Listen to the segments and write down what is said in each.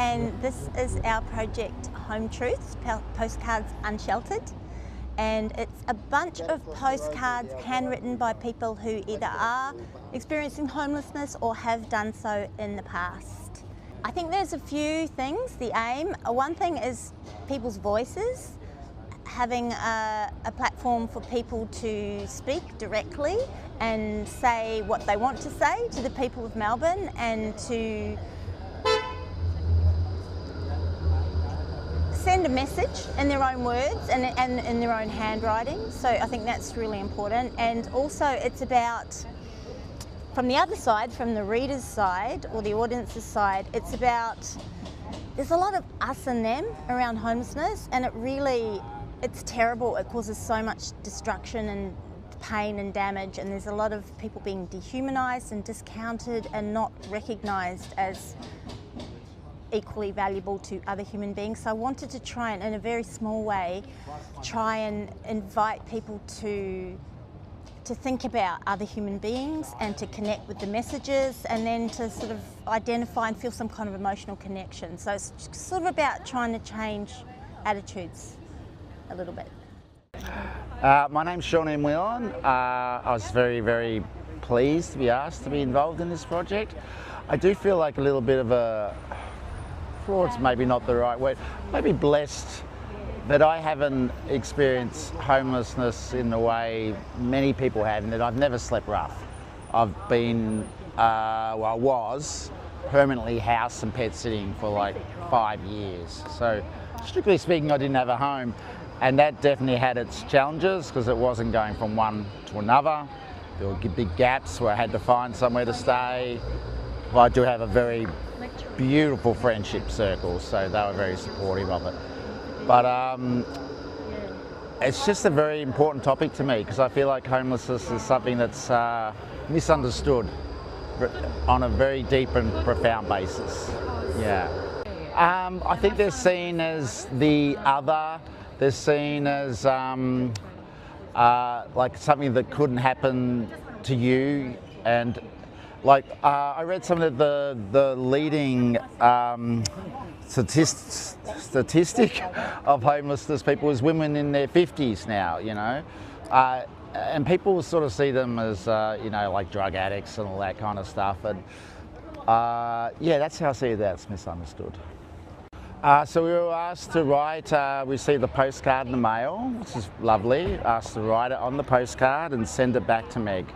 and this is our project Home Truths, Postcards Unsheltered. And it's a bunch of postcards handwritten by people who either are experiencing homelessness or have done so in the past. I think there's a few things, the aim. One thing is people's voices, having a platform for people to speak directly and say what they want to say to the people of Melbourne, and to send a message in their own words and in their own handwriting. So I think that's really important. And also it's about, from the other side, from the reader's side or the audience's side, it's about, there's a lot of us and them around homelessness, and it's terrible. It causes so much destruction and pain and damage, and there's a lot of people being dehumanised and discounted and not recognised as equally valuable to other human beings. So I wanted to try and, in a very small way, try and invite people to think about other human beings and to connect with the messages, and then to sort of identify and feel some kind of emotional connection. So it's sort of about trying to change attitudes a little bit. My name's Sean M. Whelan. I was very, very pleased to be asked to be involved in this project. I do feel like a little bit of a fraud's maybe not the right word, maybe blessed that I haven't experienced homelessness in the way many people have, and that I've never slept rough. I've been, I was permanently house and pet sitting for like 5 years. So strictly speaking, I didn't have a home, and that definitely had its challenges because it wasn't going from one to another. There were big gaps where I had to find somewhere to stay. Well, I do have a very beautiful friendship circle, so they were very supportive of it. But it's just a very important topic to me, because I feel like homelessness is something that's misunderstood on a very deep and profound basis. Yeah. I think they're seen as the other. They're seen as like something that couldn't happen to you, and like I read some of the leading statistic of homelessness people is women in their 50s now, you know, and people sort of see them as you know, like drug addicts and all that kind of stuff, and yeah, that's how I see that's misunderstood. So we were asked to write, we received a postcard in the mail, which is lovely, asked to write it on the postcard and send it back to Meg.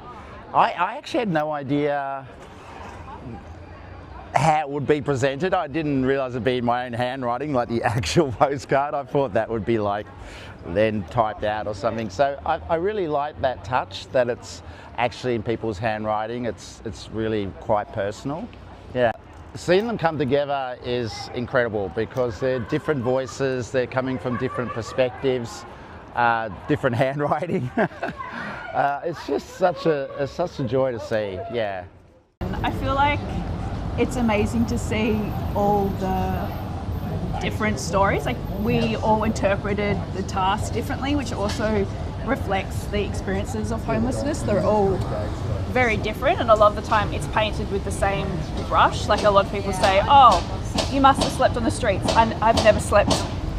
I actually had no idea how it would be presented. I didn't realise it'd be in my own handwriting, like the actual postcard. I thought that would be like then typed out or something. So I really like that touch, that it's actually in people's handwriting. It's really quite personal. Yeah. Seeing them come together is incredible, because they're different voices, they're coming from different perspectives, different handwriting. It's just such a joy to see, yeah. I feel like it's amazing to see all the different stories. Like, we all interpreted the task differently, which also reflects the experiences of homelessness. They're all very different, and a lot of the time it's painted with the same brush. Like, a lot of people say, oh, you must have slept on the streets. I've never slept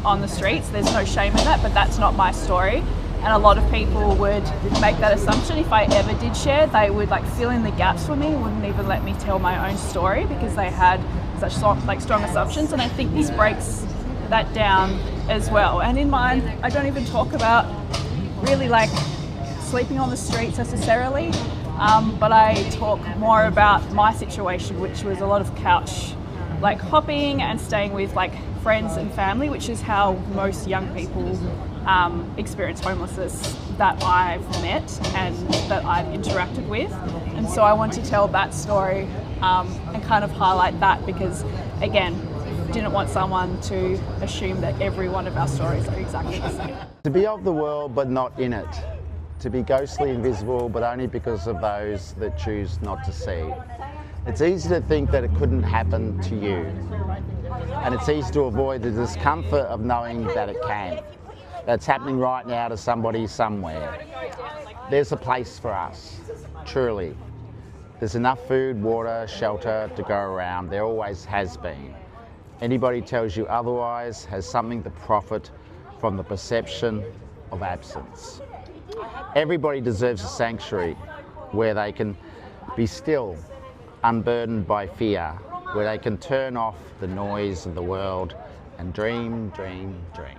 on the streets. There's no shame in that, but that's not my story. And a lot of people would make that assumption. If I ever did share, they would like fill in the gaps for me, wouldn't even let me tell my own story, because they had such strong assumptions. And I think this breaks that down as well. And in mine, I don't even talk about really like sleeping on the streets necessarily, but I talk more about my situation, which was a lot of couch like hopping and staying with like friends and family, which is how most young people experience homelessness that I've met and that I've interacted with. And so I want to tell that story and kind of highlight that, because again, didn't want someone to assume that every one of our stories are exactly the same. To be of the world but not in it. To be ghostly invisible, but only because of those that choose not to see. It's easy to think that it couldn't happen to you. And it's easy to avoid the discomfort of knowing that it can. That's happening right now to somebody somewhere. There's a place for us, truly. There's enough food, water, shelter to go around. There always has been. Anybody tells you otherwise has something to profit from the perception of absence. Everybody deserves a sanctuary where they can be still, unburdened by fear, where they can turn off the noise of the world and dream, dream, dream.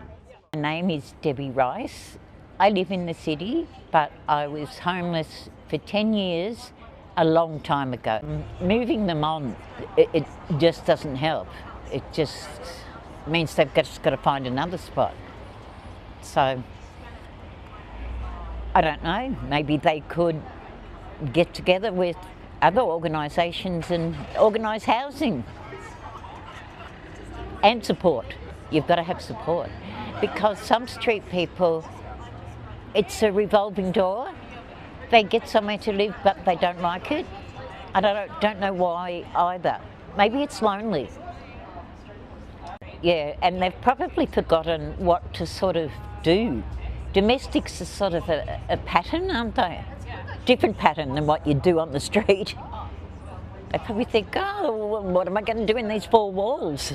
My name is Debbie Rice. I live in the city, but I was homeless for 10 years a long time ago. Moving them on, it just doesn't help. It just means they've just got to find another spot. So, I don't know, maybe they could get together with other organisations and organise housing and support. You've got to have support, because some street people, it's a revolving door. They get somewhere to live, but they don't like it. I don't know why either. Maybe it's lonely. Yeah, and they've probably forgotten what to sort of do. Domestics are sort of a pattern, aren't they? Different pattern than what you do on the street. They probably think, oh, what am I going to do in these four walls?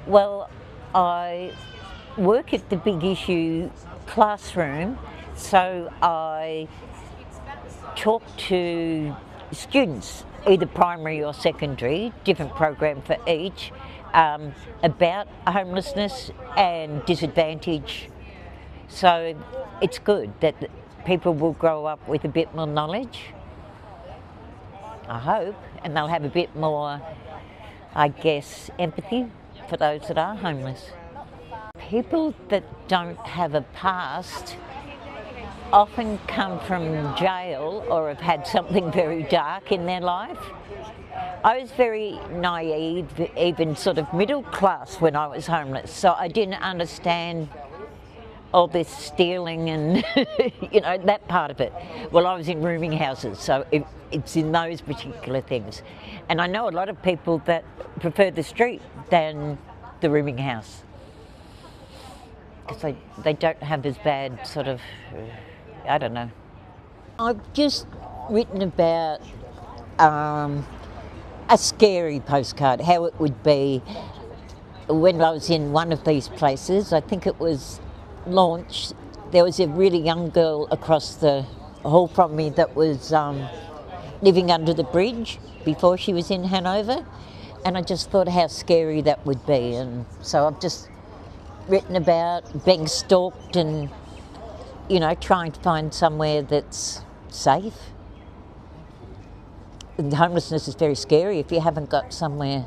Well, I work at the Big Issue classroom, so I talk to students, either primary or secondary, different program for each, about homelessness and disadvantage. So it's good that people will grow up with a bit more knowledge, I hope, and they'll have a bit more, I guess, empathy for those that are homeless. People that don't have a past often come from jail or have had something very dark in their life. I was very naive, even sort of middle class when I was homeless, so I didn't understand all this stealing and you know, that part of it. Well, I was in rooming houses, so it's in those particular things. And I know a lot of people that prefer the street than the rooming house, because they don't have as bad sort of, I don't know. I've just written about a scary postcard, how it would be when I was in one of these places. I think it was launched. There was a really young girl across the hall from me that was living under the bridge before she was in Hanover, and I just thought how scary that would be. And so I've just written about being stalked and, you know, trying to find somewhere that's safe. And homelessness is very scary. If you haven't got somewhere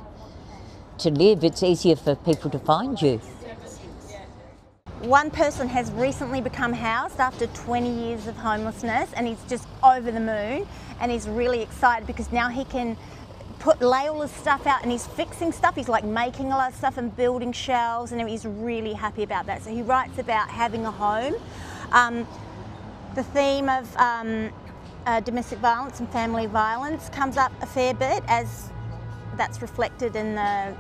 to live, it's easier for people to find you. One person has recently become housed after 20 years of homelessness, and he's just over the moon, and he's really excited because now he can lay all his stuff out, and he's fixing stuff. He's like making a lot of stuff and building shelves, and he's really happy about that. So he writes about having a home. The theme of domestic violence and family violence comes up a fair bit, as that's reflected in the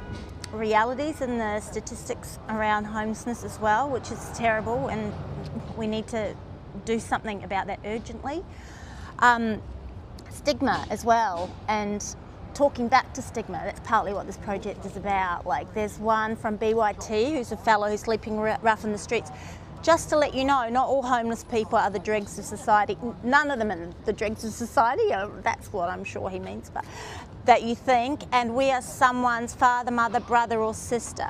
realities and the statistics around homelessness as well, which is terrible, and we need to do something about that urgently. Stigma as well, and talking back to stigma, that's partly what this project is about. Like, there's one from BYT who's a fellow who's sleeping rough in the streets. Just to let you know, not all homeless people are the dregs of society. None of them are the dregs of society. That's what I'm sure he means, but that you think. And we are someone's father, mother, brother or sister.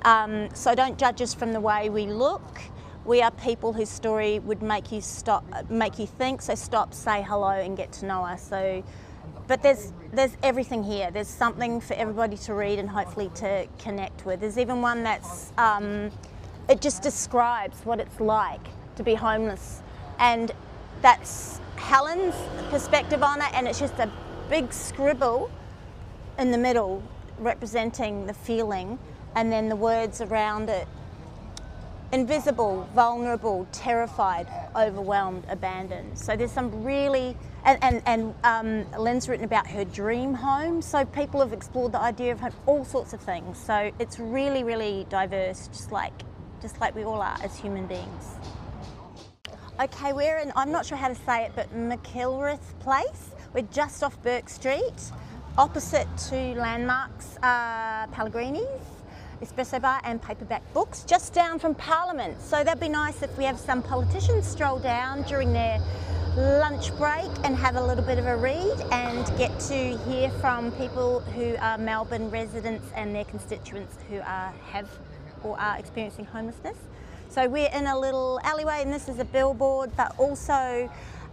So don't judge us from the way we look. We are people whose story would make you think. So stop, say hello, and get to know us. So, but there's everything here. There's something for everybody to read and hopefully to connect with. There's even one that's it just describes what it's like to be homeless, and that's Helen's perspective on it, and it's just a big scribble in the middle representing the feeling, and then the words around it: invisible, vulnerable, terrified, overwhelmed, abandoned. So there's some really, and Lynn's written about her dream home, so people have explored the idea of home, all sorts of things. So it's really, really diverse, just like we all are as human beings. Okay, we're in, I'm not sure how to say it, but McIlwraith Place. We're just off Burke Street. opposite to landmarks are Pellegrini's, Espresso Bar and Paperback Books, just down from Parliament. So that'd be nice if we have some politicians stroll down during their lunch break and have a little bit of a read and get to hear from people who are Melbourne residents and their constituents who have or are experiencing homelessness. So we're in a little alleyway, and this is a billboard, but also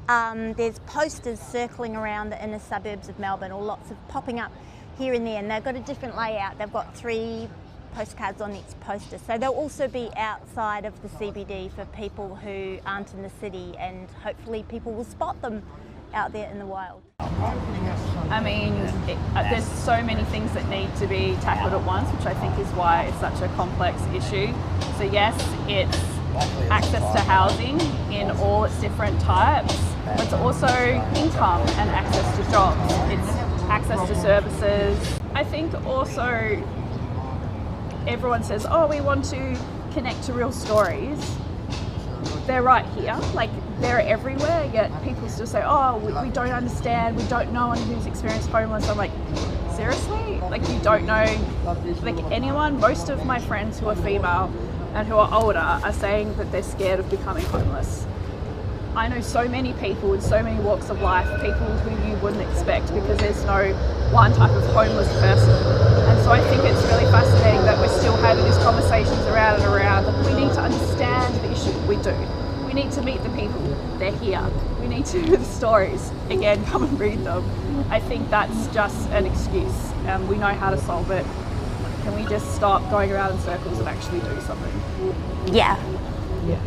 there's posters circling around the inner suburbs of Melbourne, or lots of popping up here and there, and they've got a different layout. They've got 3 postcards on each poster, so they'll also be outside of the CBD for people who aren't in the city, and hopefully people will spot them out there in the wild. I mean, there's so many things that need to be tackled at once, which I think is why it's such a complex issue. So yes, it's access to housing in all its different types, but it's also income and access to jobs. It's access to services. I think also everyone says, oh, we want to connect to real stories. They're right here, like they're everywhere, yet people still say, oh, we don't understand, we don't know anyone who's experienced homeless. I'm like, seriously? Like you don't know, like anyone? Most of my friends who are female and who are older are saying that they're scared of becoming homeless. I know so many people in so many walks of life, people who you wouldn't expect, because there's no one type of homeless person. And so I think it's really fascinating that we're still having these conversations around and around. Like, we need to understand the issue. We do. We need to meet the people. They're here. We need to hear the stories. Again, come and read them. I think that's just an excuse, and we know how to solve it. Can we just stop going around in circles and actually do something? Yeah. Yeah.